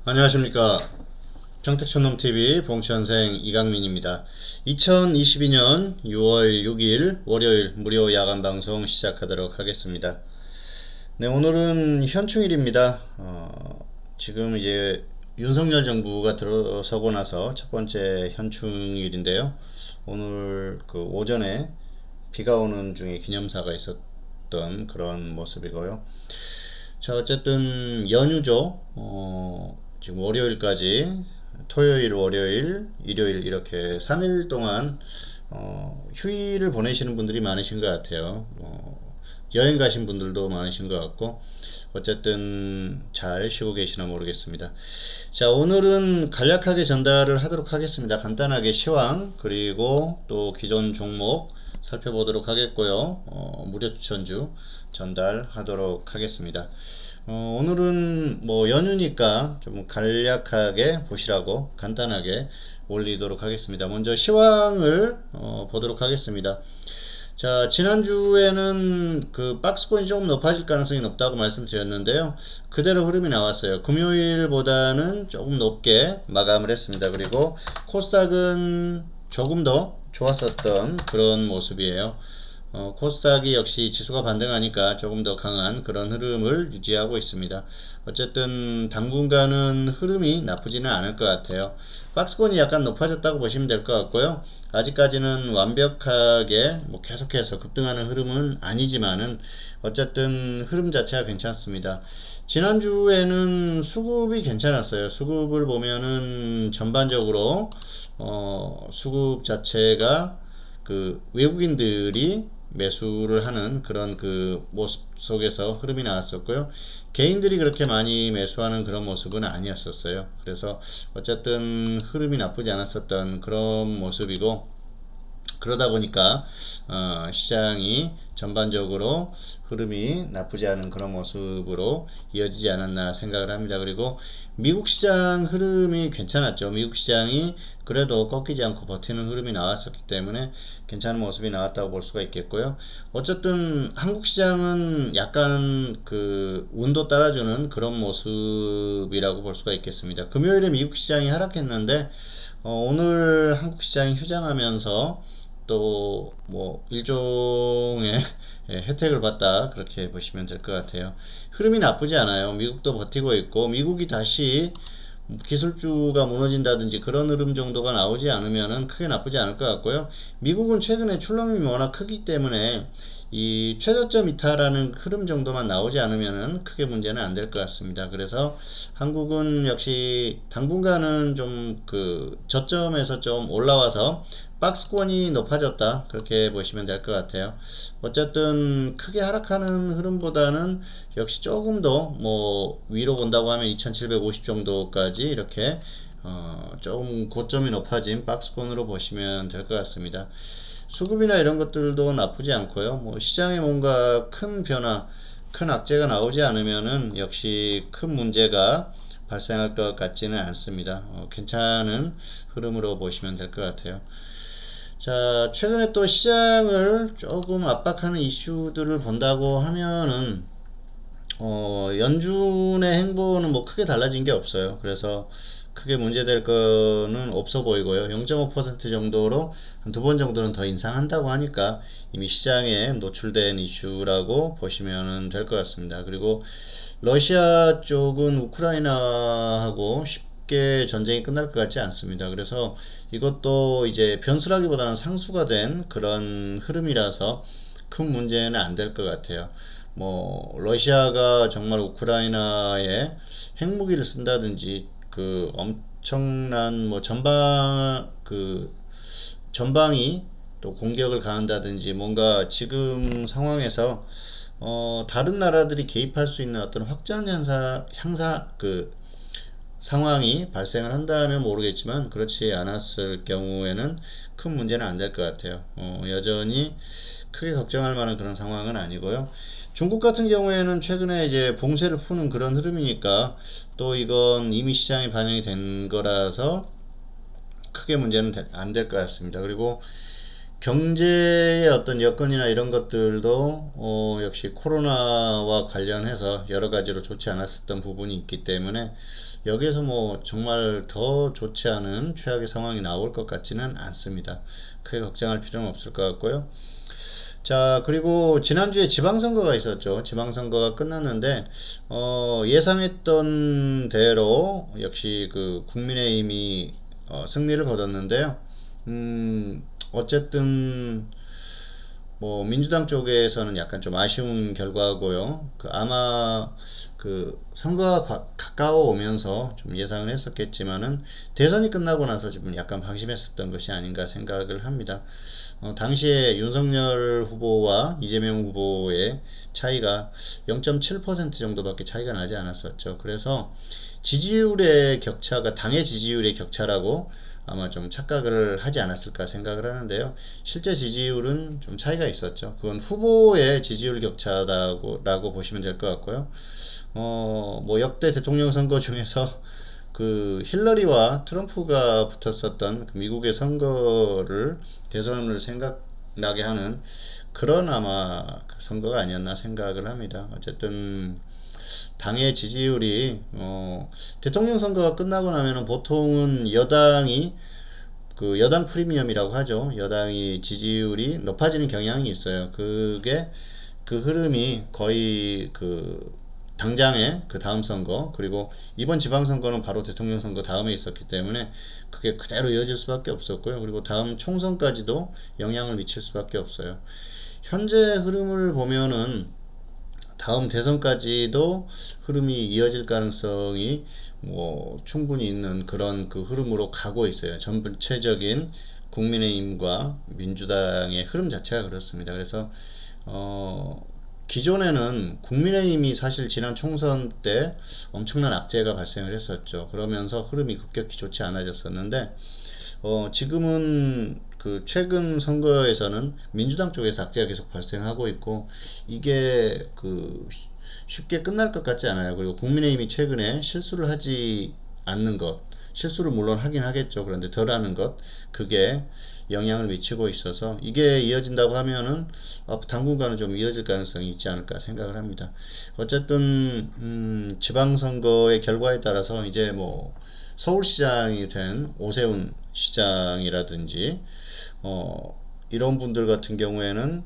안녕하십니까. 평택촌놈TV 봉천생 이강민입니다. 2022년 6월 6일 월요일 무료 야간 방송 시작하도록 하겠습니다. 네, 오늘은 현충일입니다. 지금 이제 윤석열 정부가 들어서고 나서 첫 번째 현충일인데요. 오늘 그 오전에 비가 오는 중에 기념사가 있었던 그런 모습이고요. 자, 어쨌든 연휴죠. 지금 월요일까지 토요일, 월요일, 일요일 이렇게 3일 동안 휴일을 보내시는 분들이 많으신 것 같아요. 여행 가신 분들도 많으신 것 같고 어쨌든 잘 쉬고 계시나 모르겠습니다. 자, 오늘은 간략하게 전달을 하도록 하겠습니다. 간단하게 시황 그리고 또 기존 종목 살펴보도록 하겠고요. 무료 추천주 전달하도록 하겠습니다. 오늘은 뭐 연휴니까 좀 간략하게 보시라고 간단하게 올리도록 하겠습니다. 먼저 시황을 보도록 하겠습니다. 자, 지난주에는 그 박스권이 조금 높아질 가능성이 높다고 말씀드렸는데요. 그대로 흐름이 나왔어요. 금요일보다는 조금 높게 마감을 했습니다. 그리고 코스닥은 조금 더 좋았었던 그런 모습이에요. 코스닥이 역시 지수가 반등하니까 조금 더 강한 그런 흐름을 유지하고 있습니다. 어쨌든 당분간은 흐름이 나쁘지는 않을 것 같아요. 박스권이 약간 높아졌다고 보시면 될 것 같고요. 아직까지는 완벽하게 뭐 계속해서 급등하는 흐름은 아니지만은 어쨌든 흐름 자체가 괜찮습니다. 지난주에는 수급이 괜찮았어요. 수급을 보면은 전반적으로 수급 자체가 그 외국인들이 매수를 하는 그런 그 모습 속에서 흐름이 나왔었고요. 개인들이 그렇게 많이 매수하는 그런 모습은 아니었었어요. 그래서 어쨌든 흐름이 나쁘지 않았었던 그런 모습이고, 그러다 보니까 시장이 전반적으로 흐름이 나쁘지 않은 그런 모습으로 이어지지 않았나 생각을 합니다. 그리고 미국 시장 흐름이 괜찮았죠. 미국 시장이 그래도 꺾이지 않고 버티는 흐름이 나왔었기 때문에 괜찮은 모습이 나왔다고 볼 수가 있겠고요. 어쨌든 한국 시장은 약간 그 운도 따라주는 그런 모습이라고 볼 수가 있겠습니다. 금요일에 미국 시장이 하락했는데 오늘 한국 시장이 휴장하면서 또 뭐 일종의 혜택을 받다 그렇게 보시면 될 것 같아요. 흐름이 나쁘지 않아요. 미국도 버티고 있고 미국이 다시 기술주가 무너진다든지 그런 흐름 정도가 나오지 않으면은 크게 나쁘지 않을 것 같고요. 미국은 최근에 출렁임이 워낙 크기 때문에 이 최저점 이탈하는 흐름 정도만 나오지 않으면은 크게 문제는 안 될 것 같습니다. 그래서 한국은 역시 당분간은 좀 그 저점에서 좀 올라와서 박스권이 높아졌다 그렇게 보시면 될 것 같아요. 어쨌든 크게 하락하는 흐름보다는 역시 조금 더 뭐 위로 본다고 하면 2750 정도까지 이렇게 조금 고점이 높아진 박스권으로 보시면 될 것 같습니다. 수급이나 이런 것들도 나쁘지 않고요. 뭐 시장에 뭔가 큰 변화, 큰 악재가 나오지 않으면은 역시 큰 문제가 발생할 것 같지는 않습니다. 괜찮은 흐름으로 보시면 될 것 같아요. 자, 최근에 또 시장을 조금 압박하는 이슈들을 본다고 하면은 연준의 행보는 뭐 크게 달라진 게 없어요. 그래서 크게 문제될 거는 없어 보이고요. 0.5% 정도로 한 두 번 정도는 더 인상한다고 하니까 이미 시장에 노출된 이슈라고 보시면 될 것 같습니다. 그리고 러시아 쪽은 우크라이나하고 쉽게 전쟁이 끝날 것 같지 않습니다. 그래서 이것도 이제 변수라기보다는 상수가 된 그런 흐름이라서 큰 문제는 안 될 것 같아요. 뭐 러시아가 정말 우크라이나에 핵무기를 쓴다든지 그 엄청난 뭐 전방이 또 공격을 가한다든지 뭔가 지금 상황에서 다른 나라들이 개입할 수 있는 어떤 확장 그 상황이 발생을 한다면 모르겠지만 그렇지 않았을 경우에는 큰 문제는 안 될 것 같아요. 여전히 크게 걱정할 만한 그런 상황은 아니고요. 중국 같은 경우에는 최근에 이제 봉쇄를 푸는 그런 흐름이니까 또 이건 이미 시장에 반영이 된 거라서 크게 문제는 안 될 것 같습니다. 그리고 경제의 어떤 여건이나 이런 것들도 역시 코로나와 관련해서 여러 가지로 좋지 않았었던 부분이 있기 때문에 여기에서 뭐 정말 더 좋지 않은 최악의 상황이 나올 것 같지는 않습니다. 크게 걱정할 필요는 없을 것 같고요. 자, 그리고 지난주에 지방선거가 있었죠. 지방선거가 끝났는데, 예상했던 대로 역시 그 국민의힘이 승리를 거뒀는데요. 어쨌든 뭐 민주당 쪽에서는 약간 좀 아쉬운 결과고요. 아마 그 선거가 가까워 오면서 좀 예상을 했었겠지만은 대선이 끝나고 나서 좀 약간 방심했었던 것이 아닌가 생각을 합니다. 당시에 윤석열 후보와 이재명 후보의 차이가 0.7% 정도밖에 차이가 나지 않았었죠. 그래서 지지율의 격차가 당의 지지율의 격차라고 아마 좀 착각을 하지 않았을까 생각을 하는데요. 실제 지지율은 좀 차이가 있었죠. 그건 후보의 지지율 격차라고 보시면 될 것 같고요. 뭐 역대 대통령 선거 중에서 그 힐러리와 트럼프가 붙었었던 그 미국의 선거를 대선을 생각나게 하는 그런 아마 그 선거가 아니었나 생각을 합니다. 어쨌든 당의 지지율이 대통령 선거가 끝나고 나면은 보통은 여당이 그 여당 프리미엄이라고 하죠. 여당이 지지율이 높아지는 경향이 있어요. 그게 그 흐름이 거의 그 당장의 그 다음 선거 그리고 이번 지방선거는 바로 대통령 선거 다음에 있었기 때문에 그게 그대로 이어질 수밖에 없었고요. 그리고 다음 총선까지도 영향을 미칠 수밖에 없어요. 현재 흐름을 보면은 다음 대선까지도 흐름이 이어질 가능성이 뭐 충분히 있는 그런 그 흐름으로 가고 있어요. 전체적인 국민의힘과 민주당의 흐름 자체가 그렇습니다. 그래서 기존에는 국민의힘이 사실 지난 총선 때 엄청난 악재가 발생을 했었죠. 그러면서 흐름이 급격히 좋지 않아졌었는데 지금은 그 최근 선거에서는 민주당 쪽에서 악재가 계속 발생하고 있고 이게 그 쉽게 끝날 것 같지 않아요. 그리고 국민의힘이 최근에 실수를 하지 않는 것, 실수를 물론 하긴 하겠죠. 그런데 덜 하는 것, 그게 영향을 미치고 있어서 이게 이어진다고 하면은 당분간은 좀 이어질 가능성이 있지 않을까 생각을 합니다. 어쨌든 지방선거의 결과에 따라서 이제 뭐 서울시장이 된 오세훈 시장이라든지 이런 분들 같은 경우에는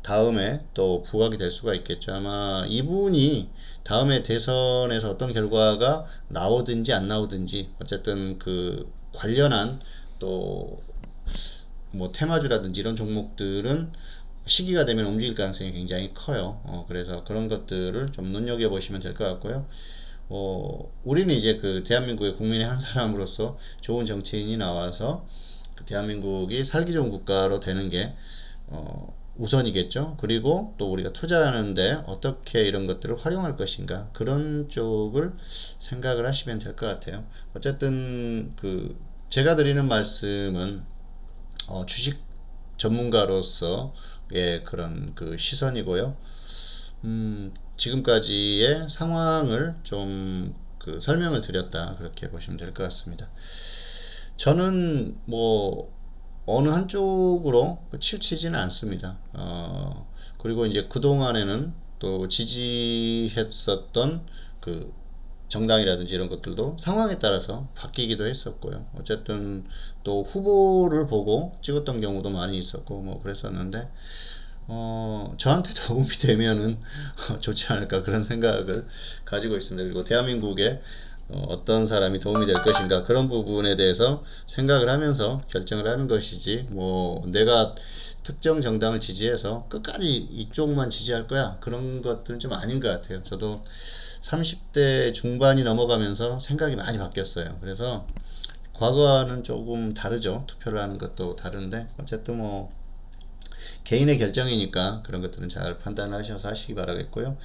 다음에 또 부각이 될 수가 있겠죠. 아마 이분이 다음에 대선에서 어떤 결과가 나오든지 안 나오든지 어쨌든 그 관련한 또 뭐 테마주라든지 이런 종목들은 시기가 되면 움직일 가능성이 굉장히 커요. 그래서 그런 것들을 좀 눈여겨보시면 될 것 같고요. 우리는 이제 그 대한민국의 국민의 한 사람으로서 좋은 정치인이 나와서 그 대한민국이 살기 좋은 국가로 되는 게 우선이겠죠. 그리고 또 우리가 투자하는데 어떻게 이런 것들을 활용할 것인가 그런 쪽을 생각을 하시면 될 것 같아요. 어쨌든 그 제가 드리는 말씀은 주식 전문가로서의 그런 그 시선이고요. 지금까지의 상황을 좀 그 설명을 드렸다 그렇게 보시면 될 것 같습니다. 저는 뭐 어느 한쪽으로 치우치지는 않습니다. 그리고 이제 그동안에는 또 지지했었던 그 정당이라든지 이런 것들도 상황에 따라서 바뀌기도 했었고요. 어쨌든 또 후보를 보고 찍었던 경우도 많이 있었고 뭐 그랬었는데 저한테 도움이 되면은 좋지 않을까 그런 생각을 가지고 있습니다. 그리고 대한민국에 어떤 사람이 도움이 될 것인가 그런 부분에 대해서 생각을 하면서 결정을 하는 것이지 뭐 내가 특정 정당을 지지해서 끝까지 이쪽만 지지할 거야 그런 것들은 좀 아닌 것 같아요. 저도 30대 중반이 넘어가면서 생각이 많이 바뀌었어요. 그래서 과거와는 조금 다르죠. 투표를 하는 것도 다른데 어쨌든 뭐 개인의 결정이니까 그런 것들은 잘 판단하셔서 하시기 바라겠고요.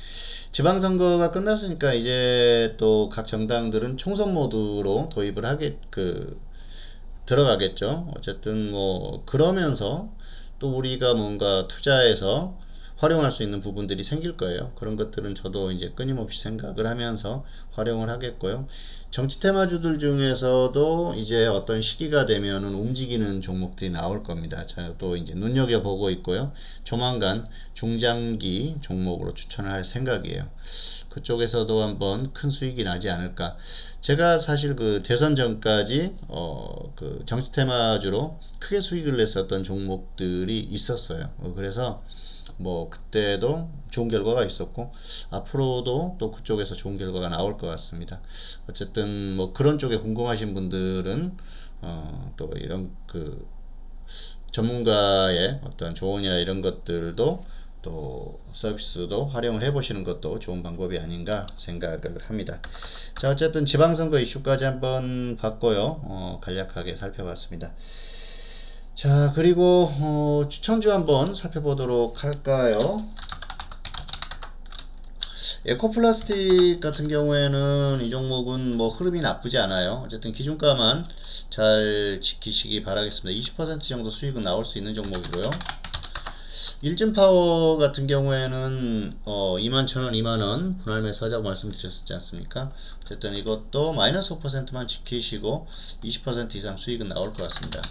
지방선거가 끝났으니까 이제 또 각 정당들은 총선 모드로 도입을 들어가겠죠. 어쨌든 뭐 그러면서 또 우리가 뭔가 투자해서 활용할 수 있는 부분들이 생길 거예요. 그런 것들은 저도 이제 끊임없이 생각을 하면서 활용을 하겠고요. 정치 테마주들 중에서도 이제 어떤 시기가 되면은 움직이는 종목들이 나올 겁니다. 저도 이제 눈여겨보고 있고요. 조만간 중장기 종목으로 추천을 할 생각이에요. 그쪽에서도 한번 큰 수익이 나지 않을까. 제가 사실 그 대선 전까지 그 정치 테마주로 크게 수익을 냈었던 종목들이 있었어요. 그래서 뭐 그때도 좋은 결과가 있었고 앞으로도 또 그쪽에서 좋은 결과가 나올 것 같습니다. 어쨌든 뭐 그런 쪽에 궁금하신 분들은 또 이런 그 전문가의 어떤 조언이나 이런 것들도 또 서비스도 활용을 해보시는 것도 좋은 방법이 아닌가 생각을 합니다. 자, 어쨌든 지방선거 이슈까지 한번 봤고요. 간략하게 살펴봤습니다. 자, 그리고 추천주 한번 살펴보도록 할까요? 에코플라스틱 같은 경우에는 이 종목은 뭐 흐름이 나쁘지 않아요. 어쨌든 기준가만 잘 지키시기 바라겠습니다. 20% 정도 수익은 나올 수 있는 종목이고요. 일진파워 같은 경우에는 21,000원, 2만원 분할 매수하자고 말씀드렸었지 않습니까? 어쨌든 이것도 마이너스 5%만 지키시고 20% 이상 수익은 나올 것 같습니다.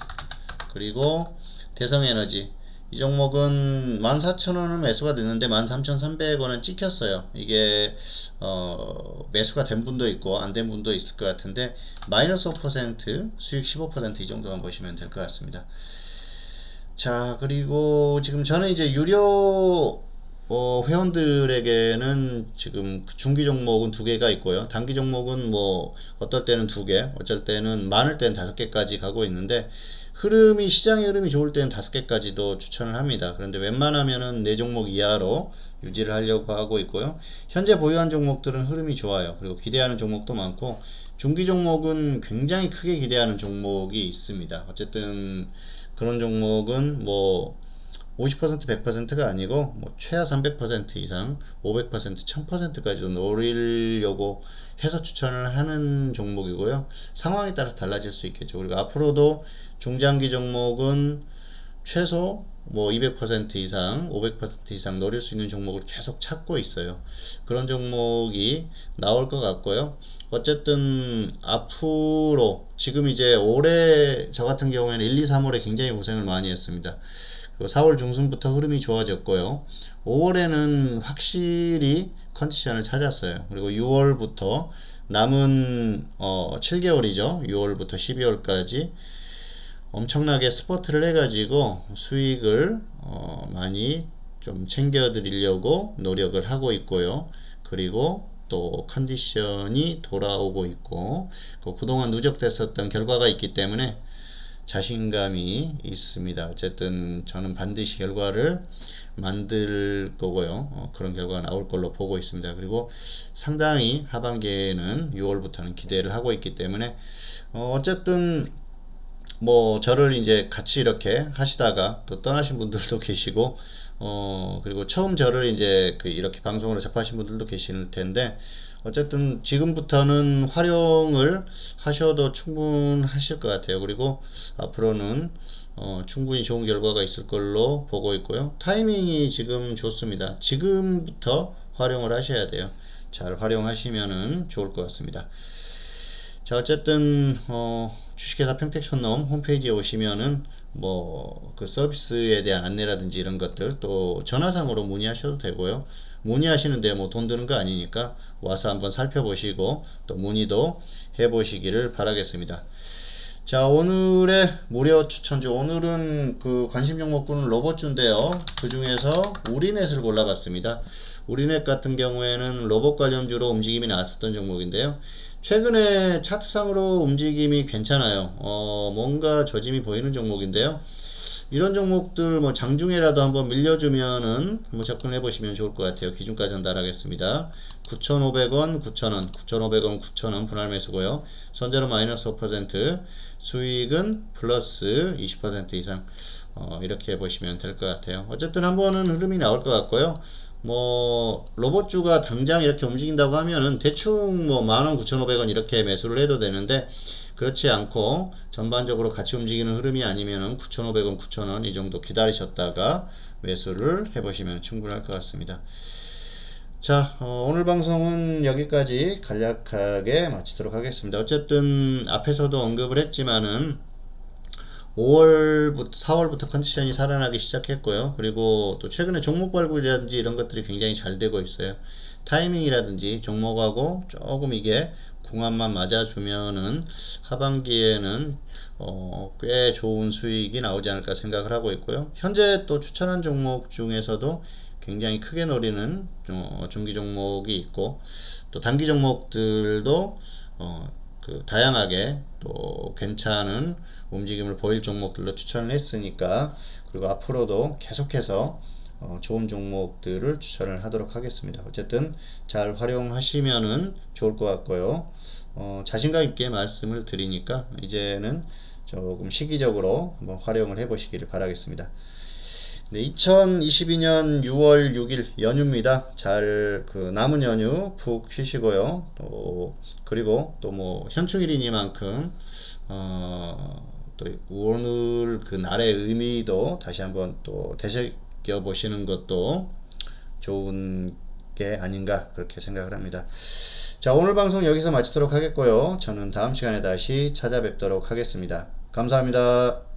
그리고 대성에너지 이 종목은 14,000원은 매수가 됐는데 13,300원은 찍혔어요. 이게 매수가 된 분도 있고 안 된 분도 있을 것 같은데 마이너스 5% 수익 15% 이 정도만 보시면 될 것 같습니다. 자, 그리고 지금 저는 이제 유료 회원들에게는 지금 중기 종목은 2개가 있고요. 단기 종목은 뭐 어떨 때는 2개, 어쩔 때는 많을 때는 5개까지 가고 있는데 시장의 흐름이 좋을 때는 5개까지도 추천을 합니다. 그런데 웬만하면은 4종목 이하로 유지를 하려고 하고 있고요. 현재 보유한 종목들은 흐름이 좋아요. 그리고 기대하는 종목도 많고 중기 종목은 굉장히 크게 기대하는 종목이 있습니다. 어쨌든 그런 종목은 뭐 50% 100%가 아니고 뭐 최하 300% 이상 500% 1000%까지도 노리려고 해서 추천을 하는 종목이고요. 상황에 따라서 달라질 수 있겠죠. 그리고 앞으로도 중장기 종목은 최소 뭐 200% 이상 500% 이상 노릴 수 있는 종목을 계속 찾고 있어요. 그런 종목이 나올 것 같고요. 어쨌든 앞으로 지금 이제 올해 저 같은 경우에는 1, 2, 3월에 굉장히 고생을 많이 했습니다. 그리고 4월 중순부터 흐름이 좋아졌고요. 5월에는 확실히 컨디션을 찾았어요. 그리고 6월부터 남은 7개월이죠. 6월부터 12월까지 엄청나게 스포트를 해가지고 수익을 많이 좀 챙겨 드리려고 노력을 하고 있고요. 그리고 또 컨디션이 돌아오고 있고 그동안 누적됐었던 결과가 있기 때문에 자신감이 있습니다. 어쨌든 저는 반드시 결과를 만들 거고요. 그런 결과가 나올 걸로 보고 있습니다. 그리고 상당히 하반기에는 6월부터는 기대를 하고 있기 때문에 어쨌든 뭐 저를 이제 같이 이렇게 하시다가 또 떠나신 분들도 계시고 그리고 처음 저를 이제 이렇게 방송으로 접하신 분들도 계실 텐데 어쨌든 지금부터는 활용을 하셔도 충분하실 것 같아요. 그리고 앞으로는 충분히 좋은 결과가 있을 걸로 보고 있고요. 타이밍이 지금 좋습니다. 지금부터 활용을 하셔야 돼요. 잘 활용하시면은 좋을 것 같습니다. 자, 어쨌든 주식회사 평택촌놈 홈페이지에 오시면은 뭐 그 서비스에 대한 안내라든지 이런 것들 또 전화상으로 문의하셔도 되고요. 문의하시는데 뭐 돈 드는 거 아니니까 와서 한번 살펴보시고 또 문의도 해보시기를 바라겠습니다. 자, 오늘의 무료 추천주, 오늘은 그 관심 종목군은 로봇주인데요. 그 중에서 우리넷을 골라봤습니다. 우리넷 같은 경우에는 로봇 관련주로 움직임이 나왔었던 종목인데요. 최근에 차트상으로 움직임이 괜찮아요. 뭔가 저짐이 보이는 종목인데요. 이런 종목들 뭐 장중에라도 한번 밀려주면은 한번 접근해 보시면 좋을 것 같아요. 기준가 전달하겠습니다. 9,500원, 9,000원, 9,500원, 9,000원 분할 매수고요. 선제로 마이너스 5%, 수익은 플러스 20% 이상 이렇게 보시면 될 것 같아요. 어쨌든 한번은 흐름이 나올 것 같고요. 뭐 로봇주가 당장 이렇게 움직인다고 하면은 대충 뭐 10,000원, 9,500원 이렇게 매수를 해도 되는데 그렇지 않고 전반적으로 같이 움직이는 흐름이 아니면은 9,500원, 9,000원 이 정도 기다리셨다가 매수를 해보시면 충분할 것 같습니다. 자, 오늘 방송은 여기까지 간략하게 마치도록 하겠습니다. 어쨌든 앞에서도 언급을 했지만은 5월부터 4월부터 컨디션이 살아나기 시작했고요. 그리고 또 최근에 종목 발굴이라든지 이런 것들이 굉장히 잘 되고 있어요. 타이밍이라든지 종목하고 조금 이게 궁합만 맞아주면은 하반기에는 꽤 좋은 수익이 나오지 않을까 생각을 하고 있고요. 현재 또 추천한 종목 중에서도 굉장히 크게 노리는 중기 종목이 있고 또 단기 종목들도 다양하게 또 괜찮은 움직임을 보일 종목들로 추천을 했으니까, 그리고 앞으로도 계속해서 좋은 종목들을 추천을 하도록 하겠습니다. 어쨌든 잘 활용하시면은 좋을 것 같고요. 자신감 있게 말씀을 드리니까 이제는 조금 시기적으로 한번 활용을 해 보시기를 바라겠습니다. 네, 2022년 6월 6일 연휴입니다. 잘 남은 연휴 푹 쉬시고요. 또 그리고 또 뭐 현충일이니만큼 또 오늘 그 날의 의미도 다시 한번 또 되새겨 보시는 것도 좋은 게 아닌가 그렇게 생각을 합니다. 자, 오늘 방송 여기서 마치도록 하겠고요. 저는 다음 시간에 다시 찾아뵙도록 하겠습니다. 감사합니다.